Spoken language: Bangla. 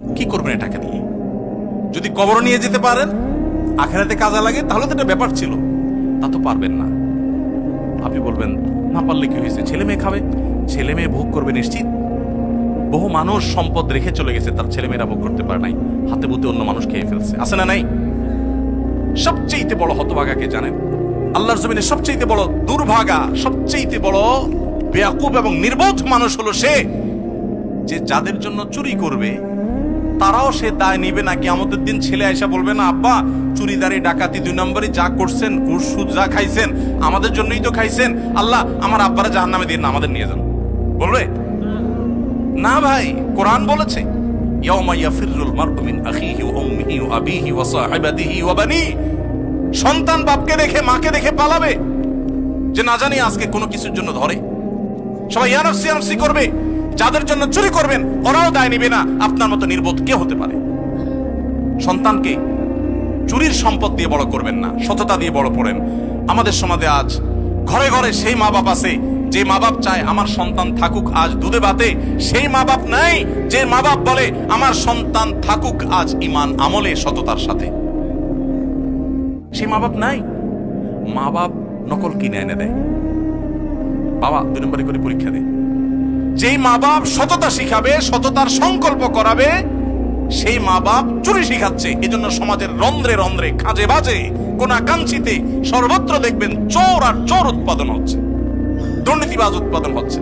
কি করবেন এই টাকা দিয়ে? যদি কবর নিয়ে যেতে পারেন, আখেরাতে কাজে লাগে, তাহলে তো একটা ব্যাপার ছিল। তা তো পারবেন না। আপনি বলবেন না পারলে কি হয়েছে, ছেলে মেয়ে খাবে, ছেলে মেয়ে ভোগ করবে নিশ্চিত। বহু মানুষ সম্পদ রেখে চলে গেছে, তার ছেলে মেয়েরা ভোগ করতে পারে নাই, হাতে বুতে অন্য মানুষ খেয়ে ফেলছে, আছে না নাই? সবচেয়ে বড় হতভাগাকে জানেন? আল্লাহর জমিনে সবচেয়ে বড় দুর্ভাগা, সবচেয়ে বড় বেয়াকুব এবং নির্বোধ মানুষ হলো সে, যে যাদের জন্য চুরি করবে তারাও সে দায় নিবে না। কিয়ামতের দিন ছেলে আয়সা বলবে না, আব্বা চুরিদারি ডাকাতি 2 নম্বরই যা করছেন, ঘুষ সুদ যা খাইছেন আমাদের জন্যই তো খাইছেন, আল্লাহ আমার আব্বারা জাহান্নামে দিন না, আমাদের নিয়ে যান। বলবে না ভাই, কোরআন বলেছে ইয়াউমা ইয়াফিরুল মারউ মিন আখিহি ওয়া উম্মিহি ওয়া আবিহি ওয়া সাহিবাতিহি ওয়া বানিহি। সন্তান বাপকে দেখে মাকে দেখে পালাবে, যে না জানি আজকে কোনো কিছুর জন্য ধরে। সবাই ইয়ানফসি ইয়ানফসি করবে। যাদের জন্য চুরি করবেন ওরাও দায় নিবে না। আপনার মতো নির্বোধ কে হতে পারে? সন্তানকে চুরির সম্পদ দিয়ে বড় করবেন না, সততা দিয়ে বড় করেন। আমাদের সমাজে আজ ঘরে ঘরে সেই মা বাপ আছে যে মা বাপ চায় আমার সন্তান থাকুক আজ দুধে ভাতে, সেই মা বাপ নাই যে মা বাপ বলে আমার সন্তান থাকুক আজ ঈমান আমলে সততার সাথে। সেই মা বাপ নাই। মা বাপ নকল কিনে এনে দেয়, বাবা 2 নম্বরে করে পরীক্ষা দেয়। যেই মা বাপ সততা শিখাবে, সততার সংকল্প করাবে, সেই মা বাপ চুরি শিখাচ্ছে। এজন্য সমাজের রন্ধ্রে রন্ধ্রে, কাজে বাজে, কোনাকাঙ্ক্ষিতে সর্বত্র দেখবেন চোর আর চোর উৎপাদন হচ্ছে, দুর্নীতিবাজ উৎপাদন হচ্ছে।